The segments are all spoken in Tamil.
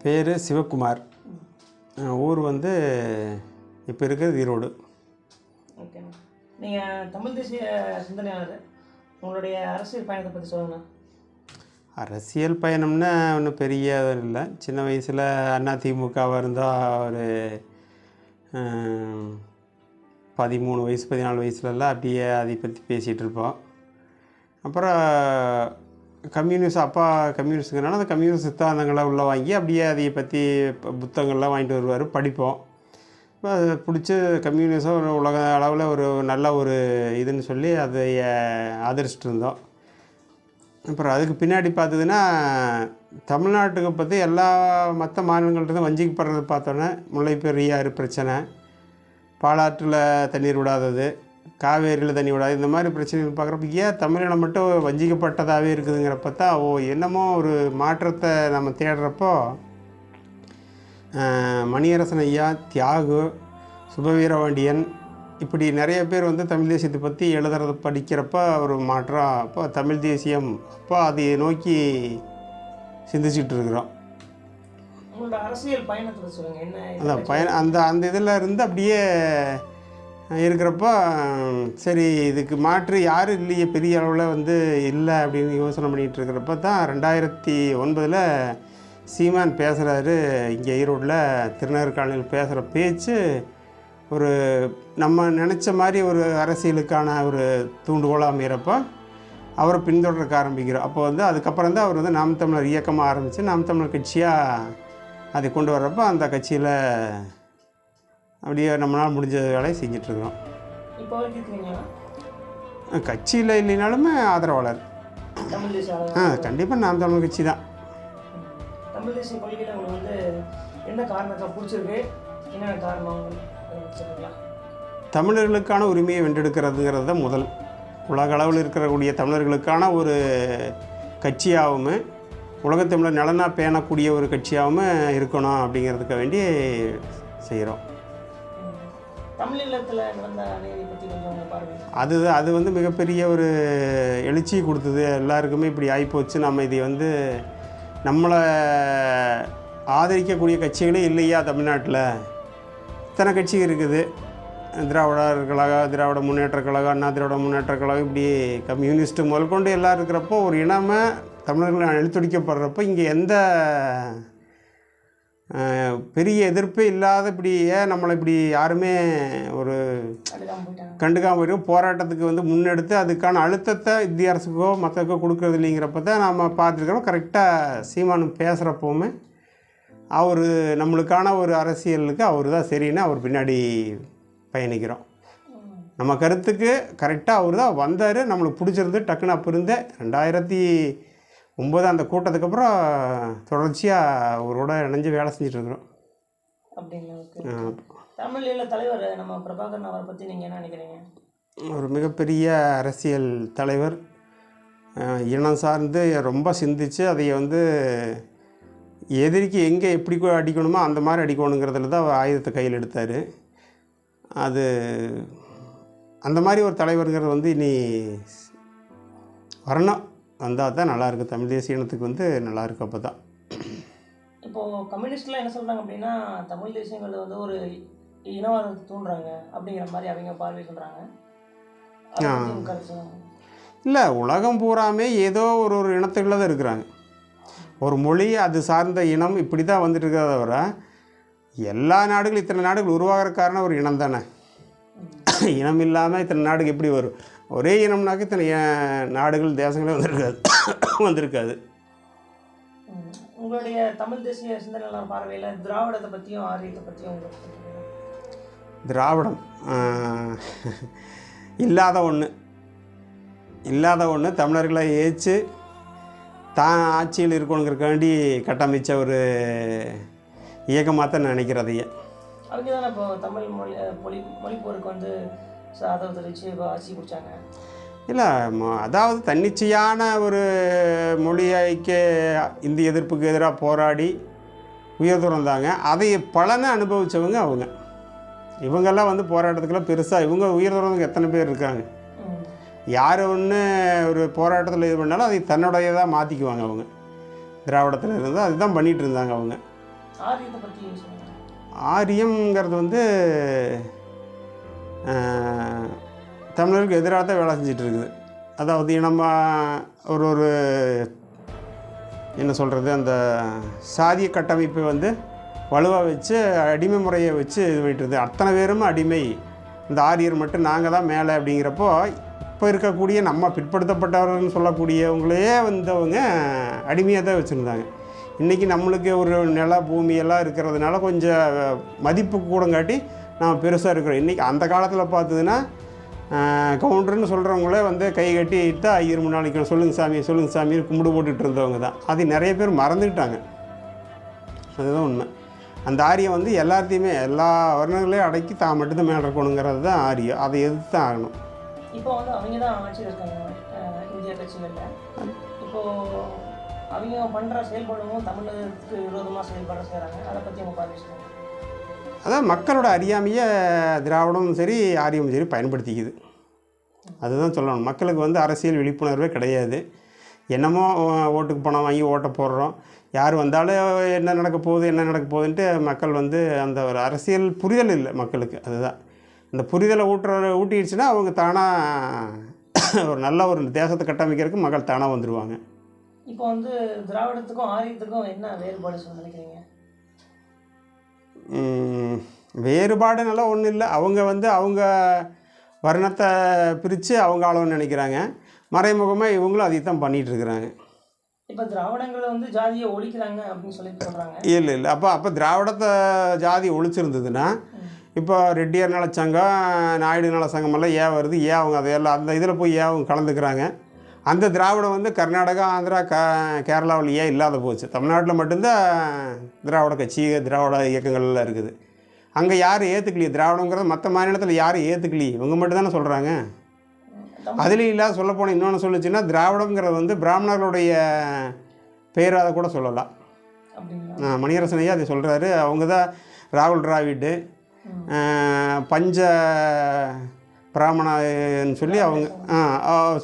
பேர் சிவகுமார். ஊர் வந்து இப்போ இருக்கிறது ஈரோடு. ஓகேண்ணா. நீங்கள் தமிழ் தேசிய சிந்தனையாளர், உங்களுடைய அரசியல் பயணத்தை பற்றி சொல்லுங்கண்ணா. அரசியல் பயணம்னா ஒன்றும் பெரிய இல்லை. சின்ன வயசில் அதிமுகவாக இருந்தால் ஒரு 13 வயசு 14 வயசுலலாம் அப்படியே அதை பற்றி பேசிகிட்டு இருப்போம். அப்புறம் அப்பா கம்யூனிஸ்ட்டுங்கிறனால அந்த கம்யூனிஸ்ட் சித்தாந்தங்கள்லாம் உள்ளே வாங்கி அப்படியே அதை பற்றி புத்தகங்கள்லாம் வாங்கிட்டு வருவார், படிப்போம். அது பிடிச்சி கம்யூனிசம் ஒரு உலக அளவில் ஒரு நல்ல ஒரு இதுன்னு சொல்லி அதை ஆதரிச்சிட்டு இருந்தோம். அப்புறம் அதுக்கு பின்னாடி பார்த்ததுன்னா தமிழ்நாட்டுக்கு பற்றி எல்லா மற்ற மாநிலங்கள்கிட்ட வஞ்சிக்கப்படுறது பார்த்தோன்னே முல்லை பெரியாறு பிரச்சனை, பாலாற்றில் தண்ணீர் விடாதது, காவேரியில் தண்ணி விடாது, இந்த மாதிரி பிரச்சனைகள் பார்க்குறப்ப ஏன் தமிழினம் மட்டும் வஞ்சிக்கப்பட்டதாகவே இருக்குதுங்கிறப்ப தான் என்னமோ ஒரு மாற்றத்தை நம்ம தேடுறப்போ மணியரசன் ஐயா, தியாகு, சுபவீரபாண்டியன் இப்படி நிறைய பேர் வந்து தமிழ் தேசியத்தை பற்றி எழுதுறத படிக்கிறப்ப ஒரு மாற்றம். அப்போ தமிழ் தேசியம் அப்போ அதை நோக்கி சிந்திச்சுட்டு இருக்கிறோம். உங்களோட அரசியல் பயணத்தை சொல்லுங்கள். என்ன அதான் அந்த இதில் இருந்து அப்படியே இருக்கிறப்போ சரி இதுக்கு மாற்று யாரும் இல்லையே, பெரிய அளவில் வந்து இல்லை அப்படின்னு யோசனை பண்ணிகிட்டு இருக்கிறப்ப தான் 2009 சீமான் பேசுகிறாரு. இங்கே ஈரோட்டில் திருநகர் காலனியில் பேசுகிற பேச்சு ஒரு நம்ம நினச்ச மாதிரி ஒரு அரசியலுக்கான ஒரு தூண்டுகோலாக அமைகிறப்போ அவரை பின்தொடர்க்க ஆரம்பிக்கிறோம். அப்போ வந்து அதுக்கப்புறம் தான் அவர் வந்து நாம் தமிழர் இயக்கமாக ஆரம்பித்து நாம் தமிழர் கட்சியாக அதை கொண்டு வர்றப்போ அந்த கட்சியில் அப்படியே நம்மளால் முடிஞ்ச வேலையை செஞ்சிட்ருக்கிறோம். இப்போ கட்சியில் இல்லைனாலுமே ஆதரவாளர். கண்டிப்பாக நாம் தமிழர் கட்சி தான். தமிழ் தேசிய கொள்கையில் உங்களுக்கு வந்து என்ன காரணத்தை பிடிச்சிருக்கு, என்னென்ன காரணம்? தமிழர்களுக்கான உரிமையை வென்றெடுக்கிறதுங்கிறது தான் முதல். உலக அளவில் இருக்கக்கூடிய தமிழர்களுக்கான ஒரு கட்சியாகவும் உலகத்தமிழர் நலனாக பேணக்கூடிய ஒரு கட்சியாகவும் இருக்கணும் அப்படிங்கிறதுக்கு வேண்டி செய்கிறோம். அது வந்து மிகப்பெரிய ஒரு எழுச்சி கொடுத்தது. எல்லாருக்குமே இப்படி ஆகிப்போச்சு, நம்ம இதை வந்து நம்மளை ஆதரிக்கக்கூடிய கட்சிகளே இல்லையா தமிழ்நாட்டில், இத்தனை கட்சி இருக்குது, திராவிடர் கழகம், திராவிட முன்னேற்ற கழகம், அண்ணா திராவிட முன்னேற்ற கழகம், இப்படி கம்யூனிஸ்ட்டு முதல் கொண்டு எல்லோரும் இருக்கிறப்போ ஒரு இனமாக தமிழர்கள் எழுத்துடிக்கப்படுறப்போ இங்கே எந்த பெரிய எதிர்ப்பே இல்லாத இப்படி ஏன் நம்மளை இப்படி யாருமே ஒரு கண்டுக்காமல் போயிடும் போராட்டத்துக்கு வந்து முன்னெடுத்து அதுக்கான அழுத்தத்தை இந்திய அரசுக்கோ மற்றக்கோ கொடுக்கறது இல்லைங்கிறப்ப தான் நம்ம பார்த்துருக்கிறோம். கரெக்டாக சீமானு பேசுகிறப்போவுமே அவர் நம்மளுக்கான ஒரு அரசியலுக்கு அவர் தான் சரின்னு அவர் பின்னாடி பயணிக்கிறோம். நம்ம கருத்துக்கு கரெக்டாக அவர் தான் வந்தார், நம்மளுக்கு பிடிச்சிருந்து டக்குன்னு அப்போ இருந்தே 2009 அந்த கூட்டத்துக்கு அப்புறம் தொடர்ச்சியாக அவரோட இணைஞ்சு வேலை செஞ்சிட்ருக்குறோம். அப்படிங்களா? தமிழில் தலைவர் நம்ம பிரபாகரன் அவரை பற்றி நீங்கள் என்ன நினைக்கிறீங்க? ஒரு மிகப்பெரிய அரசியல் தலைவர், இனம் சார்ந்து ரொம்ப சிந்தித்து அதை வந்து எதிரிக்கு எங்கே எப்படி அடிக்கணுமோ அந்த மாதிரி அடிக்கணுங்கிறதுல தான் ஆயுதத்தை கையில் எடுத்தார். அது அந்த மாதிரி ஒரு தலைவர்கள் வந்து இனி வரணும், வந்தால் தான் நல்லாயிருக்கு. தமிழ் தேசிய இனத்துக்கு வந்து நல்லாயிருக்கு. அப்போ தான் இப்போது கம்யூனிஸ்ட்லாம் என்ன சொல்கிறாங்க அப்படின்னா தமிழ் தேசியங்கிறது வந்து ஒரு இனவாதத்தை தூண்டுறாங்க அப்படிங்கிற மாதிரி அவங்க பார்வை சொல்கிறாங்க. இல்லை, உலகம் பூராமே ஏதோ ஒரு இனத்துக்குள்ள தான் இருக்கிறாங்க. ஒரு மொழி அது சார்ந்த இனம் இப்படி தான் வந்துட்டு இருக்கிறத தவிர எல்லா நாடுகளும் இத்தனை நாடுகள் உருவாகிற காரணம் ஒரு இனம் தானே. இனம் இல்லாமல் இத்தனை நாடுகள் எப்படி வரும்? ஒரே இனம்னாக்க இத்தனை நாடுகள் தேசங்களே வந்திருக்காது. உங்களுடைய தமிழ் தேசிய சிந்தனையாளர் பார்வையில் திராவிடத்தை பற்றியும் ஆரியத்தை பற்றியும் திராவிடம் இல்லாத ஒன்று தமிழர்களை ஏற்று தான் ஆட்சியில் இருக்கணுங்கிறக்காண்டி கட்டமைச்ச ஒரு இயக்கமாக தான் நினைக்கிறதையே. அவங்க தானே இப்போ தமிழ் மொழிப்போருக்கு வந்து சாதம் தெரிவித்து இப்போ ஆட்சி பிடிச்சாங்க. இல்லை, அதாவது தன்னிச்சையான ஒரு மொழிக்கு இந்திய எதிர்ப்புக்கு எதிராக போராடி உயர் துறந்தாங்க. அதை பலனை அனுபவித்தவங்க அவங்க. இவங்கெல்லாம் வந்து போராட்டத்துக்கெல்லாம் பெருசாக இவங்க உயர் துறந்தவங்க எத்தனை பேர் இருக்காங்க. யார் ஒன்று ஒரு போராட்டத்தில் இது பண்ணாலும் அதை தன்னுடையதாக மாற்றிக்குவாங்க அவங்க. திராவிடத்தில் இருந்தால் அதுதான் பண்ணிகிட்டு இருந்தாங்க அவங்க. ஆரியத்தை பற்றி சொல்லுங்கள். ஆரியம்ங்கிறது வந்து தமிழருக்கு எதிராக தான் வேலை செஞ்சிட்டு இருக்குது. அதாவது நம்ம ஒரு என்ன சொல்கிறது, அந்த சாதிய கட்டமைப்பை வந்து வலுவாக வச்சு அடிமை முறையை வச்சு இது பண்ணிட்டு அத்தனை பேரும் அடிமை, இந்த ஆரியர் மட்டும் நாங்கள் தான் மேலே அப்படிங்கிறப்போ இப்போ இருக்கக்கூடிய நம்ம பிற்படுத்தப்பட்டவர்கள்னு சொல்லக்கூடியவங்களையே வந்தவங்க அடிமையாக தான் வச்சுருந்தாங்க. இன்றைக்கி நம்மளுக்கு ஒரு நில பூமியெல்லாம் இருக்கிறதுனால கொஞ்சம் மதிப்பு கூடங்காட்டி நம்ம பெருசாக இருக்கிறோம். இன்றைக்கி அந்த காலத்தில் பார்த்ததுன்னா கவுண்டர்னு சொல்கிறவங்களே வந்து கை கட்டிட்டு ஐயர் முன்னாடி சொல்லுங்கள் சாமி கும்பிடு போட்டுட்டு இருந்தவங்க தான். அது நிறைய பேர் மறந்துக்கிட்டாங்க. அதுதான் உண்மை. அந்த ஆரியம் வந்து எல்லாத்தையுமே எல்லா வர்ணங்களையும் அடக்கி தான் மட்டும்தான் மேலே இருக்கணுங்கிறது தான் ஆரியம். அதை எதிர்த்து தான் ஆகணும். இப்போ வந்து அவங்க தான் ஆட்சியில் இருக்காங்க இந்திய கட்சிகளில். இப்போது அவங்க பண்ணுற செயல்பாடுகளும் தமிழகத்துக்கு விரோதமாக செய்கிறாங்க. அதை பற்றி அவங்க பார்த்துருக்காங்க. அதான் மக்களோட அறியாமையை திராவிடமும் சரி ஆரியமும் சரி பயன்படுத்திக்குது. அதுதான் சொல்லணும். மக்களுக்கு வந்து அரசியல் விழிப்புணர்வே கிடையாது. என்னமோ ஓட்டுக்கு பணம் வாங்கி ஓட்டை போடுறோம், யார் வந்தாலும் என்ன நடக்க போகுதுன்ட்டு மக்கள் வந்து அந்த ஒரு அரசியல் புரிதல் இல்லை மக்களுக்கு. அதுதான் அந்த புரிதலை ஊட்டிடுச்சுன்னா அவங்க தானாக ஒரு நல்ல ஒரு தேசத்தை கட்டமைக்கிறதுக்கு மக்கள் தானாக வந்துடுவாங்க. இப்போ வந்து திராவிடத்துக்கும் ஆரியத்துக்கும் என்ன வேறுபாடு நினைக்கிறீங்க? வேறுபாடுனால ஒன்றும் இல்லை. அவங்க வந்து அவங்க வர்ணத்தை பிரித்து அவங்க ஆளணும்னு நினைக்கிறாங்க. மறைமுகமாக இவங்களும் அதை தான் பண்ணிகிட்ருக்குறாங்க. இப்போ திராவிடங்களை வந்து ஜாதியை ஒழிக்கிறாங்க அப்படின்னு சொல்லி சொல்கிறாங்க. இல்லை அப்போ திராவிடத்தை ஜாதி ஒழிச்சிருந்ததுன்னா இப்போ ரெட்டியார் நல சங்கம், நாயுடு நல சங்கமெல்லாம் ஏன் வருது, ஏன் அவங்க அதையெல்லாம் அந்த இதில் போய் ஏன் அவங்க கலந்துக்கிறாங்க? அந்த திராவிடம் வந்து கர்நாடகா, ஆந்திரா, கேரளாவில் ஏன் இல்லாத போச்சு? தமிழ்நாட்டில் மட்டும்தான் திராவிட கட்சி, திராவிட இயக்கங்கள்லாம் இருக்குது. அங்கே யாரும் ஏற்றுக்கலையே திராவிடங்கிறது. மற்ற மாநிலத்தில் யாரும் ஏற்றுக்கலையே, இவங்க மட்டும் தானே சொல்கிறாங்க. அதுலேயும் இல்லாத சொல்லப்போனால் இன்னொன்று சொல்லிச்சுன்னா, திராவிடங்கிறது வந்து பிராமணர்களுடைய பேராக கூட சொல்லலாம். மணியரசன் ஐயா அதை சொல்கிறாரு. அவங்க தான் ராகுல் டிராவிடு பஞ்ச பிராமணன்னு சொல்லி அவங்க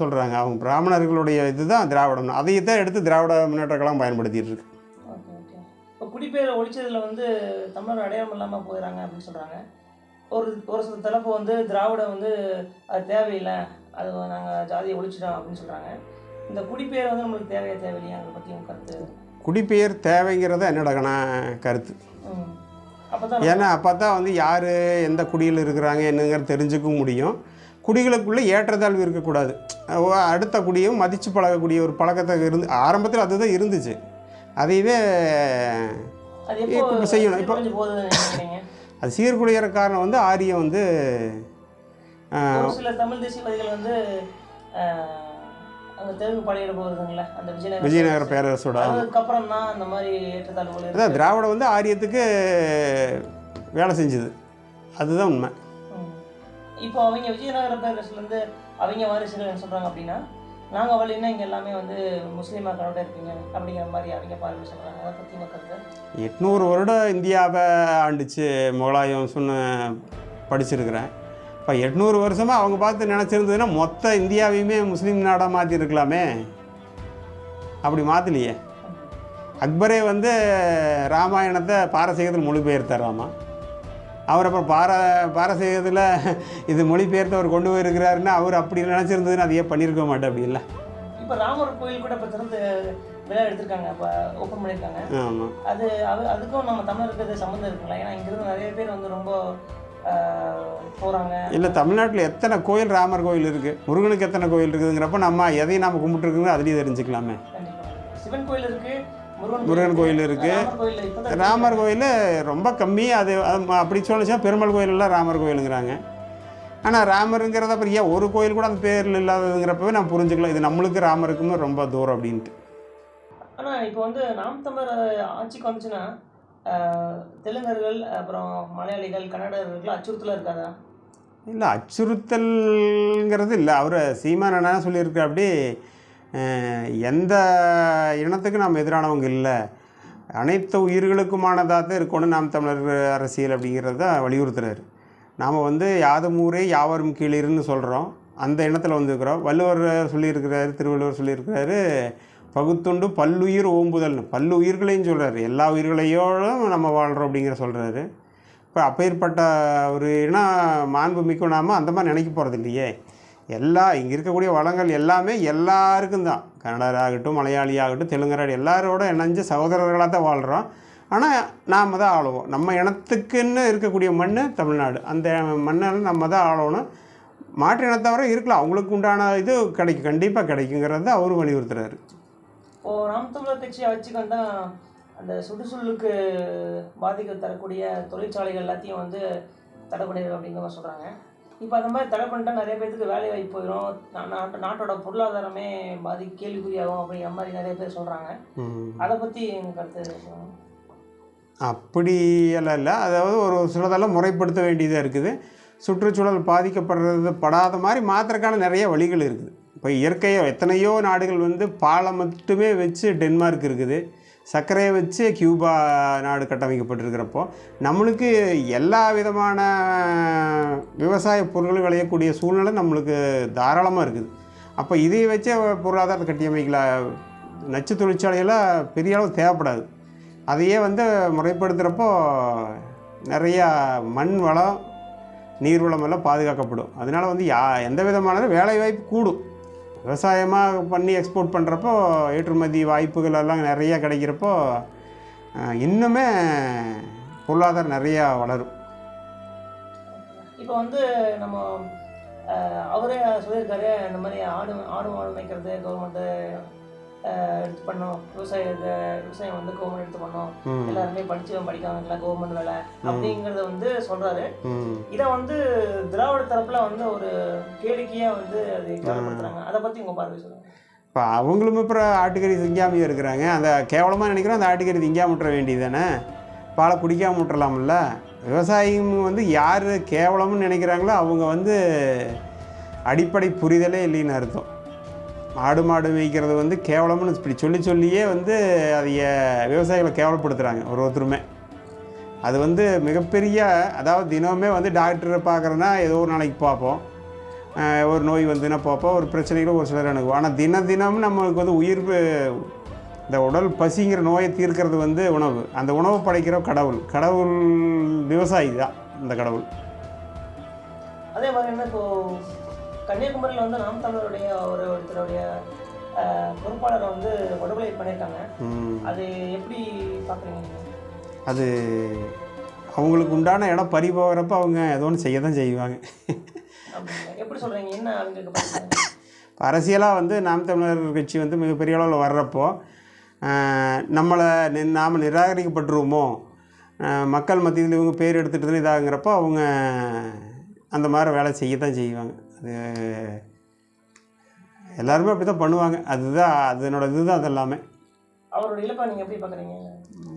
சொல்கிறாங்க. அவங்க பிராமணர்களுடைய இதுதான் திராவிடம். அதையே தான் எடுத்து திராவிட முன்னேற்ற கழகம் பயன்படுத்திகிட்டு இருக்கு. இப்போ குடிப்பெயரை ஒழிச்சதில் வந்து தமிழர் அடையாளம் இல்லாமல் போயிடறாங்க அப்படின்னு சொல்கிறாங்க. ஒரு சில தரப்பு வந்து திராவிடம் வந்து அது தேவையில்லை, அது நாங்கள் ஜாதியை ஒழிச்சிட்டோம் அப்படின்னு சொல்கிறாங்க. இந்த குடிப்பெயர் வந்து நம்மளுக்கு தேவையில்லையா? அதை பற்றி உங்கள் கருத்து? குடிப்பெயர் தேவைங்கிறத என்னோட கருத்து. ஏன்னா அப்போ தான் வந்து யார் எந்த குடியில் இருக்கிறாங்க என்னங்கிறது தெரிஞ்சுக்க முடியும். குடிகளுக்குள்ளே ஏற்றத்தாழ்வு இருக்கக்கூடாது. அடுத்த குடியும் மதித்து பழகக்கூடிய ஒரு பழக்கத்தை ஆரம்பத்தில் அதுதான் இருந்துச்சு. அதையவே இப்போ செய்யணும். இப்போ அது சீர்குலைகிற காரணம் வந்து ஆரியம் வந்து சில தமிழ் தேசியவாதிகள் வந்து அந்த தெலுங்கு படையிட போகுதுங்களா, அந்த விஜயநகர பேரரசோட அதுக்கப்புறம் தான் அந்த மாதிரி ஏற்றத்தாழ்வுகள். அதான் திராவிடம் வந்து ஆரியத்துக்கு வேலை செஞ்சுது. அதுதான் உண்மை. இப்போ அவங்க விஜயநகர பேரரசுலேருந்து அவங்க வாரிசுகள் என்ன சொல்கிறாங்க அப்படின்னா, நாங்கள் வழின்னா இங்கே எல்லாமே வந்து முஸ்லீமாக கனோட இருப்பீங்க அப்படிங்கிற மாதிரி அவங்க பார்வை சொல்கிறாங்க. அதை பற்றி மக்களுக்கு 800 வருடம் இந்தியாவை ஆண்டுச்சு முகலாயம் படிச்சிருக்கிறேன். இப்போ 800 வருஷமாக அவங்க பார்த்து நினச்சிருந்ததுன்னா மொத்த இந்தியாவையுமே முஸ்லீம் நாடாக மாற்றிருக்கலாமே. அப்படி மாற்றலையே. அக்பரே வந்து ராமாயணத்தை பாரசீகத்தில் மொழிபெயர்த்தாராமா. அவர் அப்புறம் பாரசீகத்தில் இது மொழிபெயர்த்து அவர் கொண்டு போயிருக்கிறாருன்னா அவர் அப்படி நினச்சிருந்ததுன்னு அதையே பண்ணியிருக்க மாட்டேன். அப்படி இல்லை. இப்போ ராமர் கோயில் கூட இப்போ திறந்து விழா எடுத்திருக்காங்க, இப்போ ஓப்பன் பண்ணியிருக்காங்க. ஆமாம். அதுக்கும் நம்ம தமிழருக்கு சம்மந்தம் இருக்குங்களா? ஏன்னா இங்கிருந்து நிறைய பேர் வந்து ரொம்ப போகிறாங்க. இல்லை, தமிழ்நாட்டில் எத்தனை கோயில் ராமர் கோயில் இருக்குது, முருகனுக்கு எத்தனை கோயில் இருக்குதுங்கிறப்ப நம்ம எதையும் நாம் கும்பிட்டுருக்குங்க அதுலேயும் தெரிஞ்சுக்கலாமே. சிவன் கோயில் இருக்குது, முருகன் கோயில் இருக்குது, ராமர் கோயில் ரொம்ப கம்மி. அது அப்படி சொல்லிச்சா பெருமாள் கோயிலெல்லாம் ராமர் கோயிலுங்கிறாங்க. ஆனால் ராமருங்கிறத அப்புறம் ஏன் ஒரு கோயில் கூட அந்த பேரில் இல்லாததுங்கிறப்பவே நான் புரிஞ்சுக்கலாம் இது நம்மளுக்கு ராமருக்குமே ரொம்ப தூரம் அப்படின்ட்டு. ஆனால் இப்போ வந்து நாம் தமிழர் ஆட்சிக்கு வந்துச்சுன்னா தெலுங்கர்கள் அப்புறம் மலையாளிகள் கன்னடர்கள் அச்சுறுத்தலாக இருக்காதா? இல்லை, அச்சுறுத்தல்ங்கிறது இல்லை. அவர் சீமான் என்ன சொல்லியிருக்க அப்படி எந்த இனத்துக்கு நாம் எதிரானவங்க இல்லை, அனைத்து உயிர்களுக்குமானதாக தான் இருக்கணும் நாம் தமிழர் அரசியல் அப்படிங்கிறத வலியுறுத்துறாரு. நாம் வந்து யாதும் ஊரே யாவரும் கீழிருன்னு சொல்கிறோம், அந்த இனத்தில் வந்துருக்கிறோம். வள்ளுவர் சொல்லியிருக்கிறாரு, திருவள்ளுவர் சொல்லியிருக்கிறாரு, பகுத்துண்டு பல்லுயிர் ஓம்புதல்னு பல்லுயிர்களையும் சொல்கிறாரு, எல்லா உயிர்களையோடும் நம்ம வாழ்கிறோம் அப்படிங்கிற சொல்கிறாரு. இப்போ அப்பேற்பட்ட ஒரு இன மாண்பு மிக்க நாம அந்த மாதிரி நினைக்க போகிறது இல்லையே. இங்கே இருக்கக்கூடிய வளங்கள் எல்லாமே எல்லாருக்கும் தான், கன்னடராகட்டும், மலையாளியாகட்டும், தெலுங்கராகட்டும், எல்லாரோட இணைஞ்ச சகோதரர்களாக தான் வாழ்கிறோம். ஆனால் நாம் தான் ஆளுவோம். நம்ம இனத்துக்குன்னு இருக்கக்கூடிய மண் தமிழ்நாடு, அந்த மண்ணால் நம்ம தான் ஆளணும். மாற்று இனத்தவரை இருக்கலாம், அவங்களுக்கு உண்டான இது கிடைக்கும், கண்டிப்பாக கிடைக்குங்கிறத அவரும் வலியுறுத்துறாரு. இப்போது நாம் தமிழர் கட்சியை வச்சுக்கொண்டா அந்த சுற்றுச்சூழலுக்கு பாதிக்க தரக்கூடிய தொழிற்சாலைகள் எல்லாத்தையும் வந்து தடை பண்ணிடுது அப்படிங்கிற மாதிரி சொல்கிறாங்க. இப்போ அந்த மாதிரி தடை பண்ணிட்டா நிறைய பேருக்கு வேலை வாய்ப்பு போயிடும், நாட்டோட பொருளாதாரமே கேள்விக்குறியாகும் அப்படிங்கிற மாதிரி நிறைய பேர் சொல்கிறாங்க. அதை பற்றி எங்கள் கருத்து அப்படியெல்லாம் இல்லை. அதாவது ஒரு சிலதெல்லாம் முறைப்படுத்த வேண்டியதாக இருக்குது. சுற்றுச்சூழல் படாத மாதிரி மாத்திரக்கான நிறைய வழிகள் இருக்குது. இப்போ இயற்கையாக எத்தனையோ நாடுகள் வந்து பாலை மட்டுமே வச்சு டென்மார்க் இருக்குது, சர்க்கரையை வச்சு கியூபா நாடு கட்டமைக்கப்பட்டிருக்கிறப்போ நம்மளுக்கு எல்லா விதமான விவசாய பொருட்களும் விளையக்கூடிய சூழ்நிலை நம்மளுக்கு தாராளமாக இருக்குது. அப்போ இதை வச்சே பொருளாதாரத்தை கட்டியமைக்கலாம். நச்சு தொழிற்சாலையெல்லாம் பெரிய அளவு தேவைப்படாது. அதையே வந்து முறைப்படுத்துகிறப்போ நிறையா மண் வளம், நீர் வளம் எல்லாம் பாதுகாக்கப்படும். அதனால் வந்து எந்த விதமான வேலைவாய்ப்பு கூடும். விவசாயமாக பண்ணி எக்ஸ்போர்ட் பண்ணுறப்போ ஏற்றுமதி வாய்ப்புகள் எல்லாம் நிறையா கிடைக்கிறப்போ இன்னுமே பொருளாதாரம் நிறையா வளரும். இப்போ வந்து நம்ம அவரே சொல்லியிருக்காரு, இந்த மாதிரி ஆடு மாடு மேய்க்கிறது கவர்மெண்ட்டு எடுத்து பண்ணோம், விவசாயம் வந்து கவர்மெண்ட் எடுத்து பண்ணோம், எல்லாருமே படிக்காம கவர்மெண்ட் வேலை அப்படிங்கிறத வந்து சொல்றாரு. இதை வந்து திராவிட தரப்புல வந்து ஒரு கேளிக்கையா வந்து அதை கேள்விப்படுத்துறாங்க. அதை பத்தி உங்க பார்வை சொல்லுங்க. இப்போ அவங்களும் அப்புறம் ஆட்டுக்கறி திங்காமையே இருக்கிறாங்க. அந்த கேவலமாக நினைக்கிறோம், அந்த ஆட்டுக்கறி திங்காம விட்டுற வேண்டியது தானே, பாலை குடிக்காமல் விட்டுறலாம்ல. விவசாயம் வந்து யார் கேவலம்னு நினைக்கிறாங்களோ அவங்க வந்து அடிப்படை புரிதலே இல்லைன்னு அர்த்தம். ஆடு மாடு மேய்க்கிறது வந்து கேவலம்னு இப்படி சொல்லியே வந்து அதைய விவசாயிகளை கேவலப்படுத்துகிறாங்க ஒருத்தருமே. அது வந்து மிகப்பெரிய, அதாவது தினமே வந்து டாக்டரை பார்க்குறேன்னா ஏதோ ஒரு நாளைக்கு பார்ப்போம், ஒரு நோய் வந்துன்னா பார்ப்போம், ஒரு பிரச்சனைகளும் ஒரு சிலர் அணுகுவோம். ஆனால் தினமும் நம்மளுக்கு வந்து இந்த உடல் பசிங்கிற நோயை தீர்க்கிறது வந்து உணவு. அந்த உணவு படைக்கிற கடவுள் விவசாயி தான் இந்த கடவுள். அதே மாதிரி என்ன, இப்போ கன்னியாகுமரியில் வந்து நாம் தமிழருடைய ஒருத்தருடைய பொறுப்பாளரை வந்து படுகொலை பண்ணியிருக்காங்க. அது எப்படி பார்க்குறீங்க? அது அவங்களுக்கு உண்டான இடம் பறி போகிறப்ப அவங்க ஏதோ ஒன்று செய்ய தான் செய்வாங்க. எப்படி சொல்கிறீங்க? என்ன அவங்களுக்கு அரசியலாக வந்து நாம் தமிழர் கட்சி வந்து மிகப்பெரிய அளவில் வர்றப்போ நாம் நிராகரிக்கப்பட்டுருவோமோ, மக்கள் மத்தியில் இவங்க பேர் எடுத்துகிட்டு இதாகிறப்போ அவங்க அந்த மாதிரி வேலை செய்ய தான் செய்வாங்க. அது எல்லாருமே அப்படி தான் பண்ணுவாங்க. அதுதான் அதனோட இதுதான். அது எல்லாமே அவரோட இழப்பை நீங்கள் எப்படி பார்க்குறீங்க?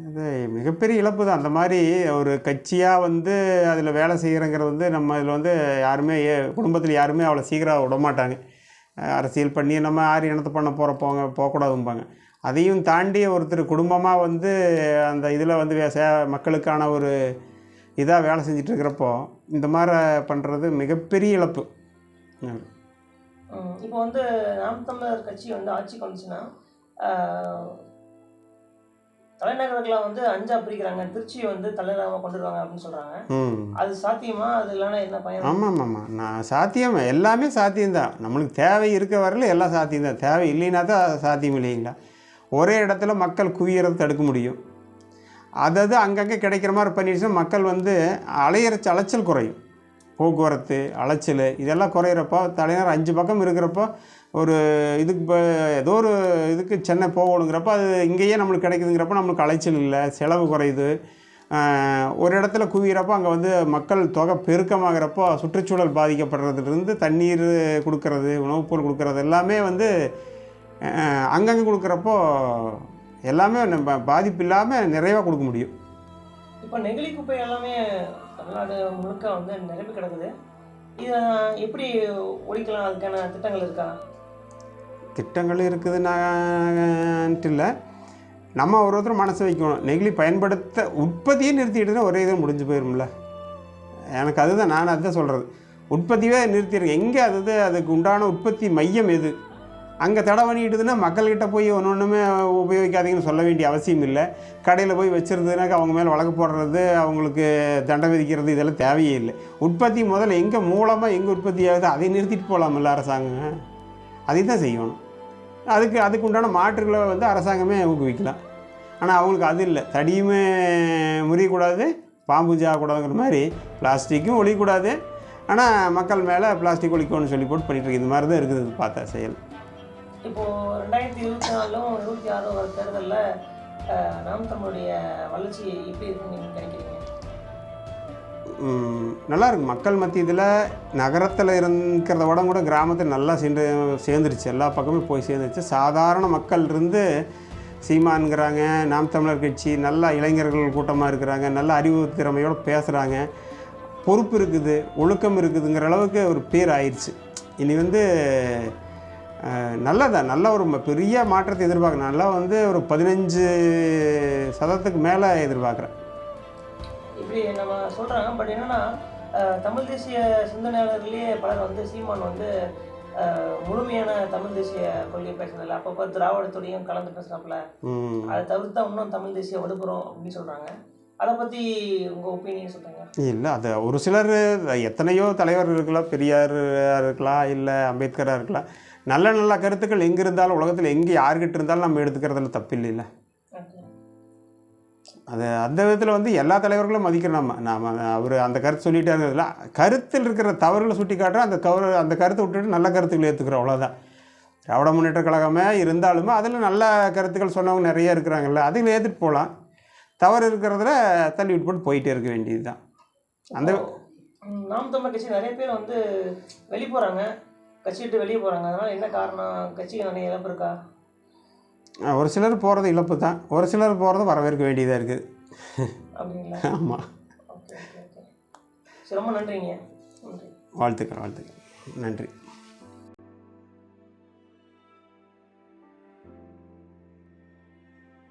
அது மிகப்பெரிய இழப்பு தான். அந்த மாதிரி ஒரு கட்சியாக வந்து அதில் வேலை செய்கிறங்கிறது வந்து நம்ம இதில் வந்து யாருமே குடும்பத்தில் யாருமே அவ்வளோ சீக்கிரம் விடமாட்டாங்க. அரசியல் பண்ணி நம்ம யார் இனத்தை பண்ண போகக்கூடாதும்பாங்க. அதையும் தாண்டி ஒருத்தர் குடும்பமாக வந்து அந்த இதில் வந்து மக்களுக்கான ஒரு இதாக வேலை செஞ்சிட்ருக்கிறப்போ இந்த மாதிரி பண்ணுறது மிகப்பெரிய இழப்பு. இப்போ வந்து நாம் தமிழர் கட்சி வந்து ஆட்சிக்கு வந்துச்சுன்னா தலைநகரங்களை வந்து 5ஆ பிரிக்கிறாங்க, திருச்சியை வந்து தலைநகரமாக கொண்டு வருவாங்க அப்படின்னு சொல்கிறாங்க. அது சாத்தியமா? அது இல்லைன்னா என்ன பயன்? ஆமாம், நான் சாத்தியம், எல்லாமே சாத்தியம்தான். நம்மளுக்கு தேவை இருக்க வரல எல்லாம் சாத்தியம்தான். தேவை இல்லைன்னா தான் சாத்தியம் இல்லைங்களா. ஒரே இடத்துல மக்கள் குவியறதை தடுக்க முடியும். அதாவது அங்கங்கே கிடைக்கிற மாதிரி பண்ணிடுச்சுன்னா மக்கள் வந்து அலைச்சல் குறையும். போக்குவரத்து அலைச்சல் இதெல்லாம் குறையிறப்போ, தலைநகர் 5 பக்கம் இருக்கிறப்போ, ஒரு இதுக்கு இப்போ ஏதோ ஒரு இதுக்கு சென்னை போகணுங்கிறப்போ அது இங்கேயே நம்மளுக்கு கிடைக்குதுங்கிறப்போ நம்மளுக்கு அலைச்சல் இல்லை, செலவு குறையுது. ஒரு இடத்துல குவிகிறப்போ அங்கே வந்து மக்கள் தொகை பெருக்கமாகிறப்போ சுற்றுச்சூழல் பாதிக்கப்படுறதுலேருந்து தண்ணீர் கொடுக்கறது, உணவுப் பொருள் கொடுக்கறது எல்லாமே வந்து அங்கங்கே கொடுக்குறப்போ எல்லாமே நம்ம பாதிப்பு இல்லாமல் நிறைவாக கொடுக்க முடியும். இப்போ நெகிழி குப்பை எல்லாமே தமிழ்நாடு முழுக்க வந்து நிரம்பி கிடக்குது. இதை எப்படி ஒழிக்கலாம்? அதுக்கான திட்டங்கள் இருக்கா? திட்டங்கள் இருக்குதுன்னான்ட்டு இல்லை, நம்ம ஒருத்தர் மனசு வைக்கணும். நெகிழி பயன்படுத்த உற்பத்தியே நிறுத்திட்டுனா ஒரே இதில் முடிஞ்சு போயிடும்ல. எனக்கு அதுதான், நான் அதுதான் சொல்கிறது. உற்பத்தியே நிறுத்திடுங்க. எங்கே அதுக்கு உண்டான உற்பத்தி மையம் எது? அங்கே தடை பண்ணிட்டுதுன்னா மக்கள்கிட்ட போய் ஒன்றுமே உபயோகிக்காதீங்கன்னு சொல்ல வேண்டிய அவசியம் இல்லை. கடையில் போய் வச்சுருந்ததுனாக்கா அவங்க மேலே வழக்கு போடுறது, அவங்களுக்கு தண்டை விதிக்கிறது இதெல்லாம் தேவையே இல்லை. உற்பத்தி முதல்ல எங்கே மூலமாக எங்கே உற்பத்தி ஆகுது அதை நிறுத்திட்டு போகலாமில்ல அரசாங்கம். அதை தான் செய்யணும். அதுக்கு உண்டான மாற்றுகளை வந்து அரசாங்கமே ஊக்குவிக்கலாம். ஆனால் அவங்களுக்கு அது இல்லை. தடியுமே முறியக்கூடாது, பாம்பு சாகக்கூடாதுங்கிற மாதிரி பிளாஸ்டிக்கும் ஒழிக்கக்கூடாது. ஆனால் மக்கள் மேலே பிளாஸ்டிக் ஒழிக்கணும்னு சொல்லி போட்டு பண்ணிகிட்ருக்கு. இந்த மாதிரி தான் இருக்குது பார்த்தா செயல். இப்போது 2024லும் 26 வர தேர்தலில் நாம் தமிழுடைய வளர்ச்சி எப்படி இருக்குன்னு நீங்கள் நினைக்கிறீங்க? நல்லா இருக்குது. மக்கள் மத்தியத்தில் நகரத்தில் இருக்கிறத விட கூட கிராமத்தில் நல்லா சேர்ந்துருச்சு. எல்லா பக்கமும் போய் சேர்ந்துருச்சு. சாதாரண மக்கள் இருந்து சீமான்ங்கிறாங்க, நாம் தமிழர் கட்சி, நல்லா இளைஞர்கள் கூட்டமாக இருக்கிறாங்க, நல்ல அறிவு திறமையோடு பேசுகிறாங்க, பொறுப்பு இருக்குது, ஒழுக்கம் இருக்குதுங்கிற அளவுக்கு ஒரு பேர் ஆயிடுச்சு. இனி வந்து நல்ல ஒரு பெரிய மாற்றத்தை எதிர்பார்க்குறேன். நல்லா வந்து ஒரு 15% மேலே எதிர்பார்க்குறேன். இப்படி நம்ம சொல்கிறாங்க. பட் என்னென்னா தமிழ் தேசிய சிந்தனையாளர்களே பலர் வந்து சீமான் வந்து முழுமையான தமிழ் தேசிய கொள்கை பேசுனதில்லை, அப்பப்போ திராவிடத்தோடையும் கலந்து பேசுகிறாப்புல, அதை தவிர்த்தா இன்னும் தமிழ் தேசிய ஒடுக்குறோம் அப்படின்னு சொல்கிறாங்க. அதை பற்றி உங்கள் ஒப்பீனியன் சொல்கிறீங்க? இல்லை, அது ஒரு சிலர், எத்தனையோ தலைவர் இருக்கலாம், பெரியார் இருக்கலாம், இல்லை அம்பேத்கராக இருக்கலாம். நல்ல கருத்துக்கள் எங்கே இருந்தாலும் உலகத்தில் எங்கே யார்கிட்ட இருந்தாலும் நம்ம எடுத்துக்கிறதுல தப்பு இல்லைல்ல. அது அந்த விதத்தில் வந்து எல்லா தலைவர்களும் மதிக்கிறோம். நாம் அவர் அந்த கருத்து சொல்லிட்டாருங்கிறதுல கருத்தில் இருக்கிற தவறுகளை சுட்டி காட்டுறோம். அந்த கருத்தை விட்டுட்டு நல்ல கருத்துக்களை ஏற்றுக்கிறோம், அவ்வளோதான். திராவிட முன்னேற்ற கழகமே இருந்தாலுமே அதில் நல்ல கருத்துக்கள் சொன்னவங்க நிறைய இருக்கிறாங்கல்ல, அதையும் ஏற்றுட்டு போகலாம். தவறு இருக்கிறதுல தள்ளி விட்டு போட்டு போயிட்டே இருக்க வேண்டியது தான். அந்த நாம் தமிழர் கட்சி நிறைய பேர் வந்து வெளியே போகிறாங்க, கட்சி விட்டு வெளியே போகிறாங்க. அதனால் என்ன காரணம்? கட்சிக்கு நிறைய இழப்பு இருக்கா? ஒரு சிலர் போகிறது இழப்பு தான், ஒரு சிலர் போகிறது வரவேற்க வேண்டியதாக இருக்குது. அப்படிங்களா? ஆமாம். ஓகே. சரி, ரொம்ப நன்றிங்க. வாழ்த்துக்கள். நன்றி.